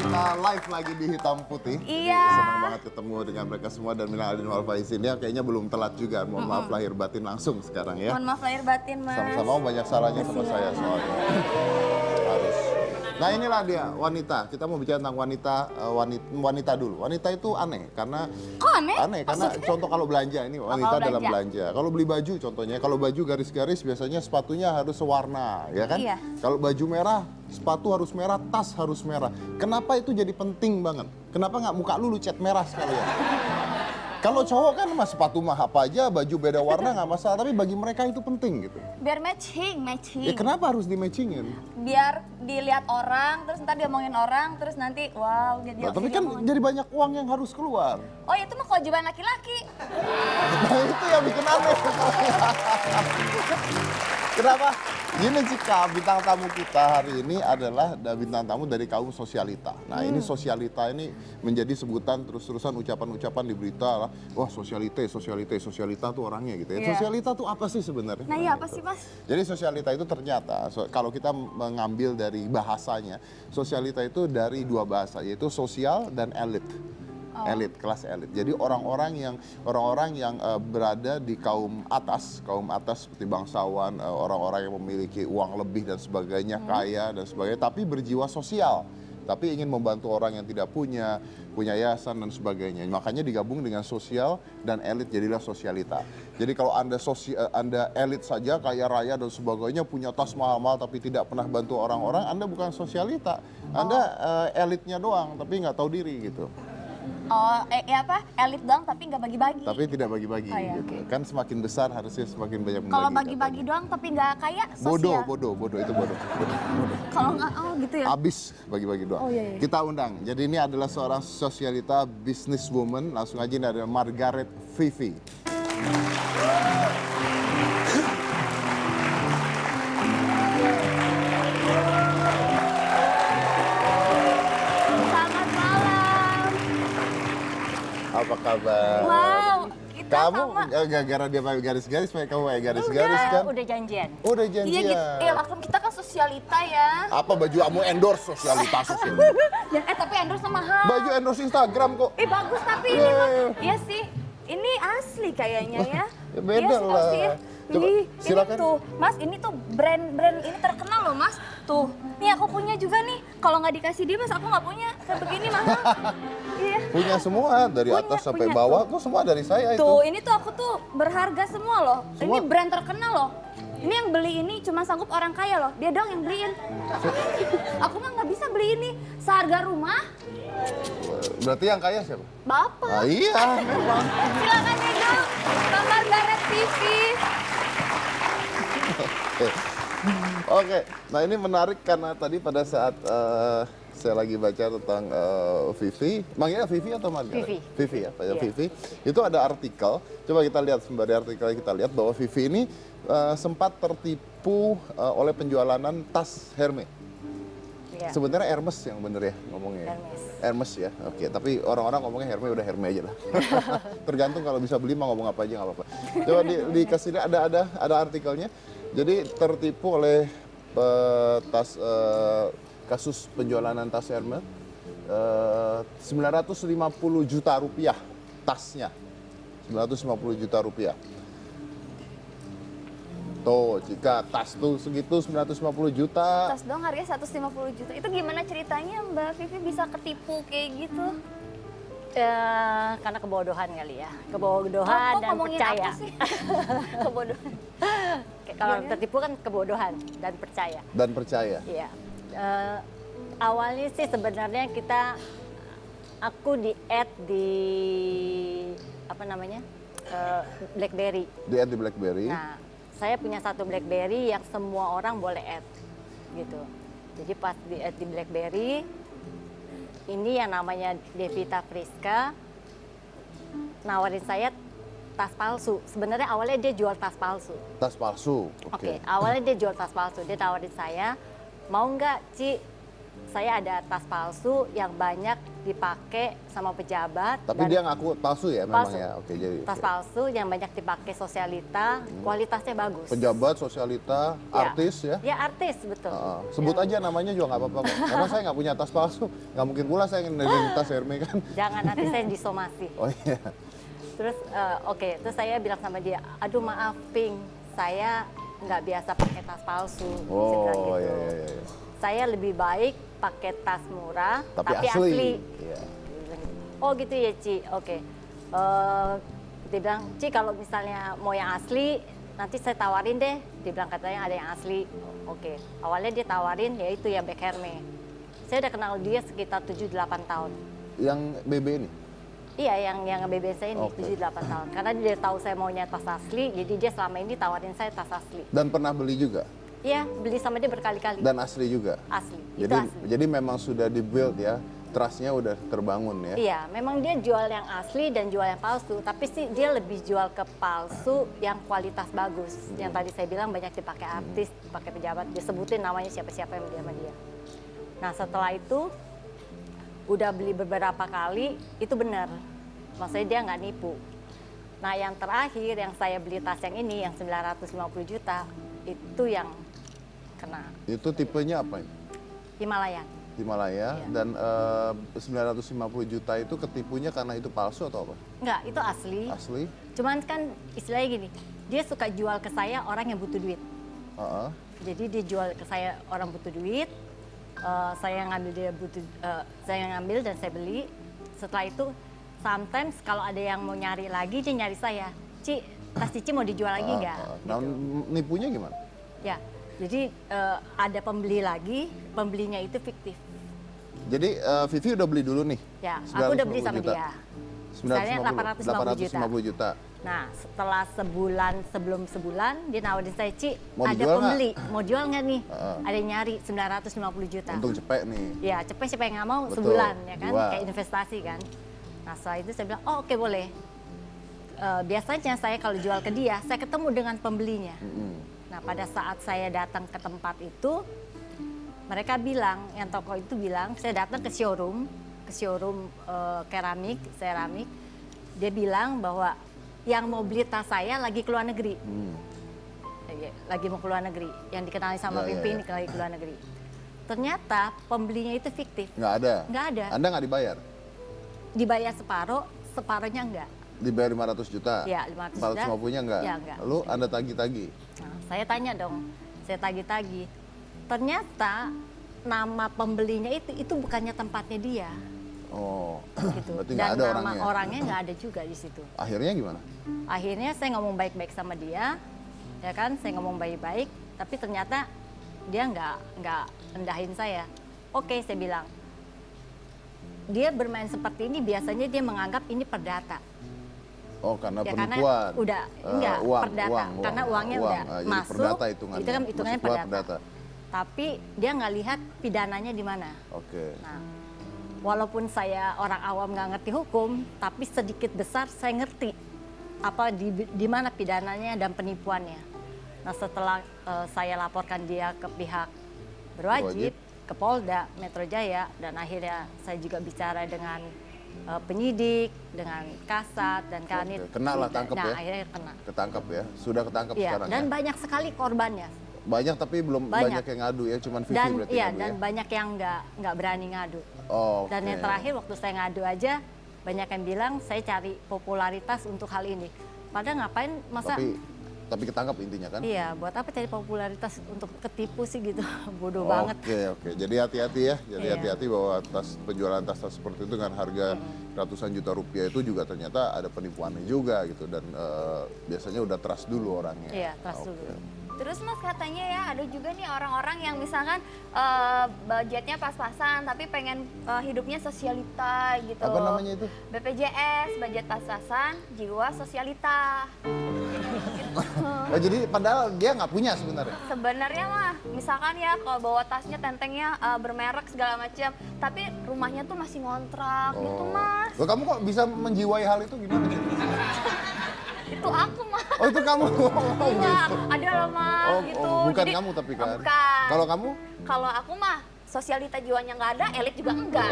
kita live lagi di Hitam Putih. Iya. Jadi senang banget ketemu dengan mereka semua dan minal aidin wal faizin ya. Kayaknya belum telat juga. Mohon maaf lahir batin langsung sekarang ya. Mohon maaf lahir batin, Mas. Sama-sama banyak salahnya sama saya soalnya. Harus. Nah inilah dia wanita. Kita mau bicara tentang wanita dulu. Wanita itu aneh karena Kok aneh? Aneh karena contoh kalau belanja ini wanita kalau dalam belanja. Kalau beli baju contohnya, kalau baju garis-garis biasanya sepatunya harus sewarna, ya kan? Iya. Kalau baju merah, sepatu harus merah, tas harus merah. Kenapa itu jadi penting banget? Kenapa nggak muka lu cat merah sekalian? Kalau cowok kan mas sepatu mah apa aja, baju beda warna nggak masalah. Tapi bagi mereka itu penting gitu. Biar matching. Ya kenapa harus di-matchingin? Biar dilihat orang, terus ntar diomongin orang, terus nanti wow jadi. Nah, tapi kan jadi banyak uang yang harus keluar. Oh itu mah kewajiban laki-laki. Nah itu yang bikin aneh. Kenapa? Gini Cika, bintang tamu kita hari ini adalah bintang tamu dari kaum sosialita. Nah ini sosialita ini menjadi sebutan terus-terusan ucapan-ucapan di berita lah. Wah sosialita tuh orangnya gitu ya. Iya. Sosialita tuh apa sih sebenarnya? Nah iya apa gitu. sih Mas? Jadi sosialita itu ternyata, kalau kita mengambil dari bahasanya, sosialita itu dari dua bahasa, yaitu sosial dan elit. Elit, kelas elit. Jadi orang-orang yang berada di kaum atas seperti bangsawan, orang-orang yang memiliki uang lebih dan sebagainya, kaya dan sebagainya, tapi berjiwa sosial. Tapi ingin membantu orang yang tidak punya yayasan dan sebagainya. Makanya digabung dengan sosial dan elit jadilah sosialita. Jadi kalau Anda elit saja, kaya raya dan sebagainya, punya tas mahal-mahal tapi tidak pernah bantu orang-orang, Anda bukan sosialita. Anda elitnya doang tapi nggak tahu diri gitu. Oh, elit doang tapi nggak bagi-bagi. Tapi tidak bagi-bagi Oh, iya, gitu. oke. Kan semakin besar harusnya semakin banyak membagi. Kalau bagi-bagi doang tapi nggak kaya, sosial. Bodoh itu bodoh. Kalau nggak, oh gitu ya. Abis bagi-bagi doang. Oh, iya. Kita undang. Jadi ini adalah seorang sosialita businesswoman. Langsung aja ini ada Margaret Vivi. Selamat malam. Apa kabar? Wow, kita Kamu sama. gara-gara dia pakai garis-garis, kamu pakai garis-garis kan? Udah janjian. Udah Iya janjian. gitu. Langsung kita kan sosialita ya. Apa baju kamu endorse sosialita? Tapi endorse mahal. Baju endorse Instagram kok. Bagus tapi ini mah. Iya sih. Ini asli kayaknya ya. Ya beda Iya, lah. sih. Coba, Ini silakan. tuh, Mas, ini tuh brand ini terkenal loh, Mas. Tuh, nih aku punya juga nih. Kalau nggak dikasih dia, Mas, aku nggak punya. Kayak begini mahal. Iya. Punya semua dari atas sampai bawah tuh semua dari saya itu. Tuh, ini tuh aku tuh berharga semua loh. Semua? Ini brand terkenal loh. Ini yang beli ini cuma sanggup orang kaya loh. Dia doang yang beliin. Aku mah nggak bisa beli ini. Seharga rumah. Berarti yang kaya siapa? Bapak. Ah, iya, memang. Silakan Edo. Mbak Margaret TV. Oke, nah ini menarik karena tadi pada saat saya lagi baca tentang Vivi, manggilnya Vivi atau Margaret? Vivi. Vivi ya, Pak Iya. Vivi. Itu ada artikel, coba kita lihat sembari artikel kita lihat bahwa Vivi ini sempat tertipu oleh penjualanan tas Hermes. Iya. Sebenarnya Hermes yang bener ya ngomongnya. Hermes. Hermes ya, oke. Tapi orang-orang ngomongnya Hermes udah Hermes aja lah. Tergantung kalau bisa beli mah ngomong apa aja nggak apa-apa. Coba dikasih lihat ada artikelnya. Jadi tertipu oleh kasus penjualan tas Hermes 950 juta rupiah tasnya. 950 juta rupiah. Tuh, jika tas tuh segitu 950 juta. Tas dong harganya 150 juta. Itu gimana ceritanya Mbak Vivi bisa ketipu kayak gitu? Karena kebodohan kali ya. Kebodohan Kok dan ngomongin percaya. apa sih? Kebodohan. Kalau Iya, tertipu kan kebodohan dan percaya. Dan percaya. Iya. Awalnya sih sebenarnya aku di-add di apa namanya? BlackBerry. Di BlackBerry. Nah, saya punya satu BlackBerry yang semua orang boleh add gitu. Jadi pas di-add di BlackBerry, ini yang namanya Devita Friska nawarin saya tas palsu. Sebenarnya awalnya dia jual tas palsu. Tas palsu. Oke, awalnya dia jual tas palsu. Dia tawarin saya, mau nggak Ci saya ada tas palsu yang banyak dipakai sama pejabat. Tapi dan dia ngaku palsu ya memang palsu. ya. Oke, jadi Tas oke. palsu yang banyak dipakai sosialita, kualitasnya bagus. Pejabat, sosialita, Ya. artis ya. Ya artis betul. Sebut aja namanya juga nggak apa-apa kok. Karena saya nggak punya tas palsu. Nggak mungkin pula saya ngedengerin tas Hermes kan. Jangan nanti saya disomasi. Oh iya. Terus oke, terus saya bilang sama dia, aduh maaf Pink, saya nggak biasa pakai tas palsu. Saya bilang Oh gitu. iya. Saya lebih baik pakai tas murah Tapi tapi, asli. asli. Iya. Dia bilang gitu. Oh gitu ya Ci, oke. Dia bilang, Ci kalau misalnya mau yang asli, nanti saya tawarin deh. Dia bilang katanya ada yang asli. Oke, awalnya dia tawarin yaitu yang Black Hermes. Saya udah kenal dia sekitar 7-8 tahun. Yang BB ini? Iya, yang BB saya ini Oke. 7-8 tahun. Karena dia tahu saya maunya tas asli, jadi dia selama ini tawarin saya tas asli. Dan pernah beli juga? Iya, beli sama dia berkali-kali. Dan asli juga? Asli, itu Jadi, asli. jadi memang sudah di-build ya, trust-nya udah terbangun ya? Iya, memang dia jual yang asli dan jual yang palsu. Tapi sih dia lebih jual ke palsu yang kualitas bagus. Yang tadi saya bilang banyak dipakai artis, dipakai pejabat. Disebutin namanya siapa-siapa yang beli sama dia. Nah setelah itu, udah beli beberapa kali, itu benar. Maksudnya dia nggak nipu. Nah yang terakhir yang saya beli tas yang ini, yang 950 juta, itu yang kena Itu tipenya apa ini? Himalayan. Himalaya. Iya. Dan 950 juta itu ketipunya karena itu palsu atau apa? Enggak, itu asli. Asli? Cuman kan istilahnya gini, dia suka jual ke saya orang yang butuh duit. Heeh. Jadi dia jual ke saya orang butuh duit, saya ngambil dia butuh, saya ngambil dan saya beli. Setelah itu, sometimes kalau ada yang mau nyari lagi dia nyari saya, Ci, tas Cici mau dijual lagi nggak? Nah, Gitu. nipunya gimana? Ya, jadi ada pembeli lagi, pembelinya itu fiktif. Jadi Vivi udah beli dulu nih? Ya, aku udah beli 950 sama juta. dia. Misalnya 850 juta. Nah, setelah sebelum sebulan, dia nawarin saya, Ci, Mau ada dijual pembeli, mau jual nggak nih? Heeh. Ada yang nyari 950 juta. Untung cepet nih. Ya, cepet siapa yang nggak mau Betul, sebulan ya kan, jual. kayak investasi kan. Nah, setelah itu saya bilang, oh oke boleh. Biasanya saya kalau jual ke dia, saya ketemu dengan pembelinya. Nah, pada saat saya datang ke tempat itu, mereka bilang, yang toko itu bilang, saya datang ke showroom seramik, dia bilang bahwa yang mau beli tas saya lagi keluar negeri. Lagi mau keluar negeri, yang dikenali sama Ya, ya, Pimpin ya. lagi keluar negeri. Ternyata pembelinya itu fiktif, Nggak ada? nggak ada. Anda nggak dibayar? Dibayar separuh, separuhnya enggak. Dibayar 500 juta? Iya, 500 juta. 450-nya enggak? Iya, enggak. Lalu Anda tagih-tagih? Nah, saya tanya dong, saya tagih-tagih. Ternyata nama pembelinya itu bukannya tempatnya dia. Oh, Gitu. berarti nggak Dan ada nama orangnya? orangnya nggak ada juga di situ. Akhirnya gimana? Akhirnya saya ngomong baik-baik sama dia, ya kan, saya ngomong baik-baik, tapi ternyata dia nggak rendahin saya. Oke, saya bilang, dia bermain seperti ini biasanya dia menganggap ini perdata. Oh, karena Ya karena penipuan? udah enggak perdata, karena uangnya udah Jadi masuk, perdata hitungannya? itu kan hitungannya Masuk keluar perdata. Tapi dia nggak lihat pidananya di mana. Oke. Nah, walaupun saya orang awam nggak ngerti hukum, tapi sedikit besar saya ngerti apa di mana pidananya dan penipuannya. Nah, setelah saya laporkan dia ke pihak berwajib, ke Polda Metro Jaya, dan akhirnya saya juga bicara dengan penyidik, dengan Kasat dan Kanit. Oke, kena lah, tangkep nah, ya? akhirnya kena. Ketangkep ya? Sudah ketangkep Iya, sekarang dan ya? banyak sekali korbannya. Banyak tapi belum Banyak. banyak yang ngadu ya? Cuman Vivi Dan berarti iya, ngadu dan ya? banyak yang nggak berani ngadu. Oh, Dan yang oke. terakhir waktu saya ngadu aja, banyak yang bilang saya cari popularitas untuk hal ini. Padahal ngapain, masa Tapi ketangkep intinya kan? iya, buat apa cari popularitas untuk ketipu sih gitu. Bodoh Oke, banget. oke. Jadi hati-hati ya. Jadi Iya. hati-hati bahwa penjualan tas-tas seperti itu dengan harga ratusan juta rupiah itu juga ternyata ada penipuannya juga gitu. Dan biasanya udah trust dulu orangnya. Iya, trust Oke. dulu. Terus Mas katanya ya ada juga nih orang-orang yang misalkan budgetnya pas-pasan tapi pengen hidupnya sosialita gitu. Apa namanya itu? BPJS, budget pas-pasan, jiwa sosialita. Oh, jadi padahal dia nggak punya sebenarnya. Sebenarnya mah misalkan ya kalau bawa tasnya tentengnya bermerek segala macam, tapi rumahnya tuh masih ngontrak gitu Mas. Loh, kamu kok bisa menjiwai hal itu gimana sih? Itu aku mah. Oh, itu kamu. Iya, ada loh Mas Oh, gitu. oh, bukan Jadi- kamu tapi kan. Bukan. Kalau kamu? Kalau aku mah sosialita jiwanya nggak ada, elit juga enggak.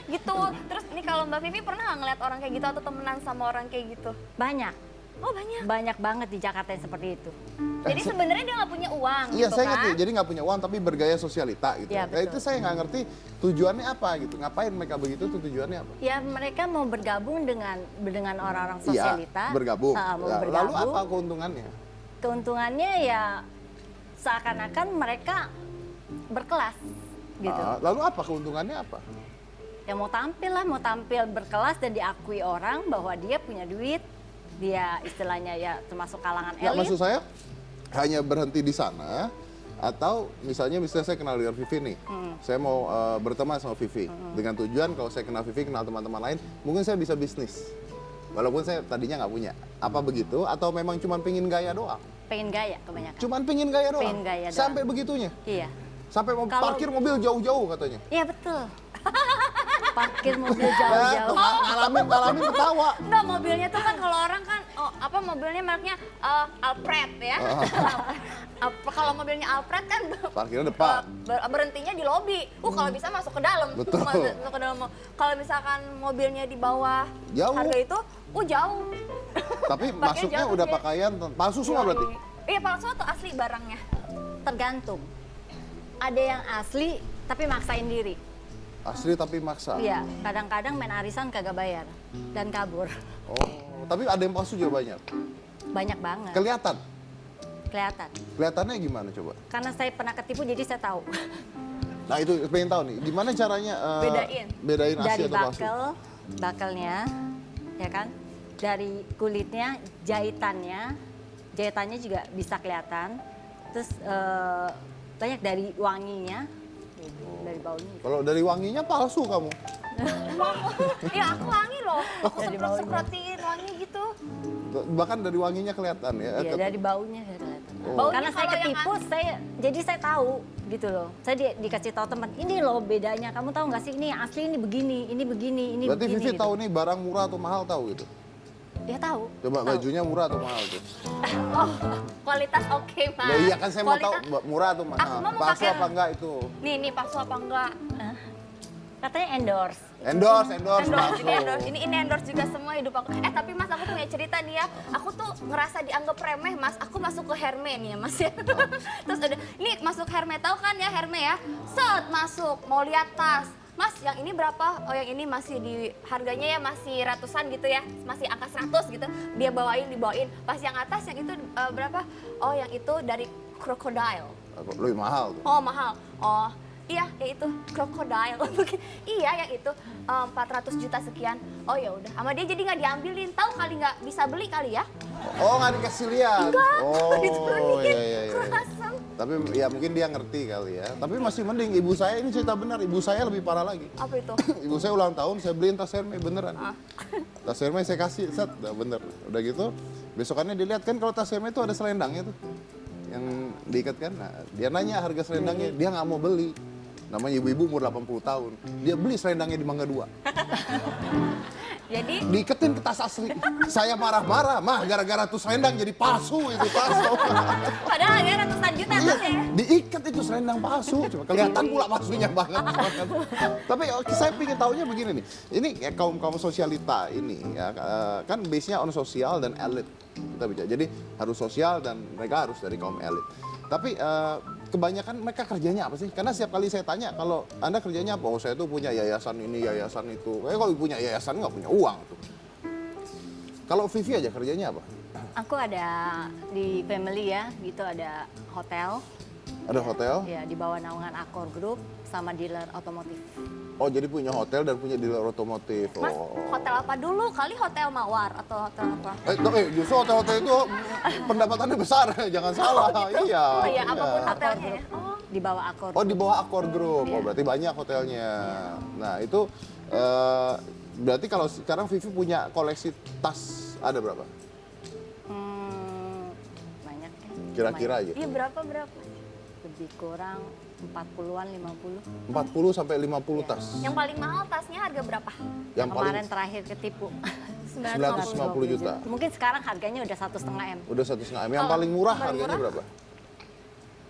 Gitu. Terus ini kalau Mbak Vivi pernah nggak ngeliat orang kayak gitu atau temenan sama orang kayak gitu? Banyak. Oh banyak. Banyak banget di Jakarta yang seperti itu. Jadi sebenarnya dia nggak punya uang. Iya, gitu saya kan? ngerti. Jadi nggak punya uang tapi bergaya sosialita gitu. Iya, Nah, itu betul. saya nggak ngerti tujuannya apa gitu. Ngapain mereka begitu tuh tujuannya apa? Ya mereka mau bergabung dengan orang-orang Iya, sosialita. bergabung. Mau Ya, bergabung. lalu apa keuntungannya? Keuntungannya ya seakan-akan mereka berkelas gitu. Lalu apa keuntungannya apa? Ya mau tampil lah, mau tampil berkelas dan diakui orang bahwa dia punya duit, dia istilahnya ya termasuk kalangan Ya, elit. maksud saya hanya berhenti di sana atau misalnya saya kenal dengan Vivi nih, saya mau berteman sama Vivi dengan tujuan kalau saya kenal Vivi, kenal teman-teman lain, mungkin saya bisa bisnis. Walaupun saya tadinya nggak punya. Apa begitu? Atau memang cuma pengen gaya doang? Pengen gaya kebanyakan. Cuman pengen gaya doang? Pengen gaya doang. Sampai begitunya? Iya. Sampai mau Kalau- parkir mobil jauh-jauh katanya? Iya betul. Parkir mobil Ya, jauh-jauh. ngalamin ketawa. Enggak, mobilnya tuh kan kalau orang kan mobilnya mereknya Alfred ya. Kalau mobilnya Alfred kan Parkirnya depan. berhentinya di lobi. Kalau bisa masuk ke dalam. Betul. Masuk ke dalam. Kalau misalkan mobilnya di bawah Jauh. harga itu, jauh. Tapi Parkirnya masuknya jauh, udah ya. pakaian palsu semua berarti? Iya, palsu atau asli barangnya? Tergantung. Ada yang asli tapi maksain diri. Asli tapi maksa? Iya, kadang-kadang main arisan kagak bayar dan kabur. Oh, tapi ada yang palsu juga banyak? Banyak banget. Kelihatan? Kelihatan. Kelihatannya gimana coba? Karena saya pernah ketipu jadi saya tahu. Nah itu pengen tahu nih, gimana caranya bedain asli Dari atau palsu? bakelnya, ya kan? Dari kulitnya, jahitannya juga bisa kelihatan. Terus banyak dari wanginya, dari baunya. Kalau dari wanginya palsu kamu? Iya, aku wangi loh. Aku Dari semprot-semprotin wangi gitu. Bahkan dari wanginya kelihatan ya? Iya, dari baunya saya kelihatan. Oh. Karena saya Kalau yang ketipu, jadi saya tahu gitu loh. Saya dikasih tahu teman, ini loh bedanya. Kamu tahu nggak sih ini asli ini begini, ini begini, ini Berarti begini. Vivi gitu. tahu nih barang murah atau mahal tahu gitu? Ya tahu. Coba tahu. bajunya murah atau mahal tuh? Kualitas oke, Mas. Ya iya kan saya mau tahu Kualitas- murah atau mahal. Aku mau Palsu pakai- apa enggak itu? Nih, palsu apa enggak? Katanya endorse. Endorse Endorse, palsu. ini endorse. Ini endorse juga semua hidup aku. Tapi Mas, aku punya cerita nih ya. Aku tuh ngerasa dianggap remeh, Mas. Aku masuk ke Hermes nih ya, Mas ya. Terus ada, nih masuk Hermes, tahu kan ya Hermes ya? Set masuk, mau lihat tas. Mas, yang ini berapa? Oh, yang ini masih di harganya ya masih ratusan gitu ya. Masih angka 100 gitu. Dia dibawain. Pas yang atas yang itu berapa? Oh, yang itu dari Crocodile. Lebih mahal tuh. Oh, mahal. Oh, iya, ya itu Crocodile. Iya, yang itu 400 juta sekian. Oh ya udah, sama dia jadi nggak diambilin. Tahu kali nggak bisa beli kali ya? Oh nggak dikasih lihat? Enggak, Oh iya. Kurasem. Tapi ya mungkin dia ngerti kali ya. Tapi masih mending ibu saya ini cerita benar. Ibu saya lebih parah lagi. Apa itu? Ibu saya ulang tahun, saya beliin tas Hermes beneran. Ah. Tas Hermes saya kasih, set, udah bener. Udah gitu, besokannya dilihat kan kalau tas Hermes itu ada selendangnya tuh. Yang diikat kan, nah, dia nanya harga selendangnya, dia nggak mau beli. Namanya ibu-ibu umur 80 tahun. Dia beli selendangnya di Mangga 2. Jadi Diiketin ke tas asli. Saya marah-marah, mah gara-gara tuh selendang jadi palsu itu tas. padahal harganya ratusan juta Iya, tasnya ya. diikat itu selendang palsu. Cuma kelihatan pula palsunya banget. Tapi saya pikir tahunya begini nih. Ini ya, kaum sosialita ini ya kan base-nya on sosial dan elit. Kita bicara. Jadi harus sosial dan mereka harus dari kaum elit. Tapi kebanyakan mereka kerjanya apa sih? Karena setiap kali saya tanya, kalau Anda kerjanya apa? Oh saya tuh punya yayasan ini, yayasan itu. Kalau punya yayasan nggak punya uang tuh. Kalau Vivi aja kerjanya apa? Aku ada di family ya, gitu ada hotel. Ada hotel? Ya, di bawah naungan Accor Group sama dealer otomotif. Oh jadi punya hotel dan punya dealer otomotif. Mas, Oh. hotel apa dulu? Kali hotel Mawar atau hotel apa? Justru hotel-hotel itu pendapatannya besar, jangan salah. Iya. Oh iya, apapun Accor hotelnya ya. Group. Di bawah Accor Oh di Group. bawah Accor Group, Iya. oh berarti banyak hotelnya. Nah itu berarti kalau sekarang Vivi punya koleksi tas ada berapa? Banyak ya. Kira-kira Lumayan. aja. Iya, berapa? Lebih kurang 40-an, 50. 40 sampai 50 tas. Yang paling mahal tasnya harga berapa? Yang paling Kemarin terakhir ketipu. 950 juta. Mungkin sekarang harganya udah 1,5 M. Udah 1,5 M. Yang paling murah harganya berapa?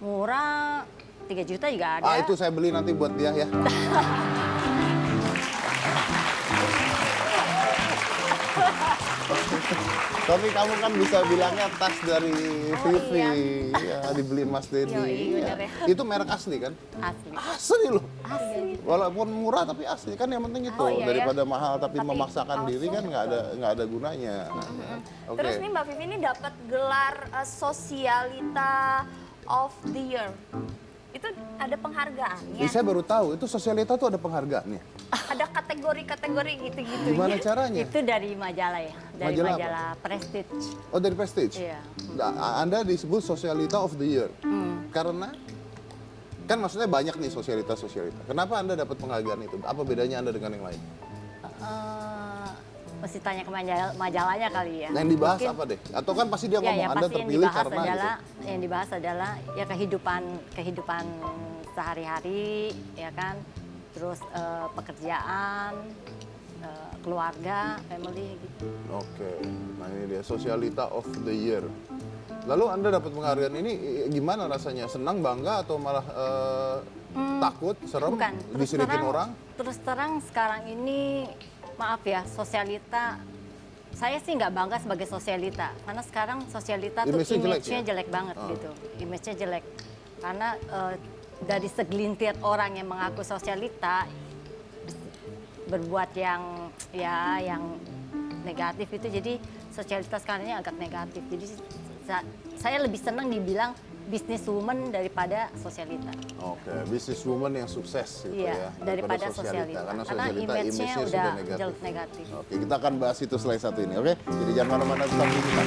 Murah 3 juta juga ada. Ah, itu saya beli nanti buat dia ya. Tapi kamu kan bisa bilangnya tas dari Vivi, ya dibeliin Mas Dedi. Yoi, Ya. bener ya. Itu merek asli kan? Asli. Asli loh. Asli. Walaupun murah tapi asli kan yang penting itu. Oh, iya, Daripada mahal tapi Tapi memaksakan palsu diri kan gitu. nggak ada gunanya. Oke. Terus nih Mbak Vivi ini dapat gelar Sosialita of the Year. Itu ada penghargaannya. Jadi saya baru tahu itu sosialita tuh ada penghargaannya. Ada kategori-kategori gitu-gitu. Gimana caranya? Itu dari majalah ya, dari Majalah apa? majalah Prestige. Oh dari Prestige? Iya. Anda disebut Sosialita of the Year. Karena kan maksudnya banyak nih sosialita. Kenapa Anda dapat penghargaan itu? Apa bedanya Anda dengan yang lain? Mesti tanya ke majalahnya kali ya. Yang dibahas Mungkin- apa deh? Atau kan pasti dia Ya, ngomong ya, Anda pasti yang terpilih dibahas karena adalah gitu. yang dibahas adalah ya kehidupan sehari-hari ya kan, terus pekerjaan, keluarga, family gitu. Oke, nah ini dia Sosialita of the Year. Lalu Anda dapat penghargaan ini gimana rasanya? Senang, bangga, atau malah takut, serem, Bukan, disirikin orang? terus terang sekarang ini maaf ya, sosialita saya sih nggak bangga sebagai sosialita karena sekarang sosialita tuh Image-nya jelek image-nya ya? jelek banget gitu, image-nya jelek karena dari segelintir orang yang mengaku sosialita berbuat yang negatif itu, jadi sosialita sekarang ini agak negatif. Jadi saya lebih senang dibilang businesswoman daripada sosialita. Oke, businesswoman yang sukses gitu Iya, ya. daripada sosialita. Karena Karena sosialita image-nya image-nya udah sudah negatif. negatif. Oke, kita akan bahas itu setelah satu ini, oke? Jadi jangan mana-mana, tetap di kita.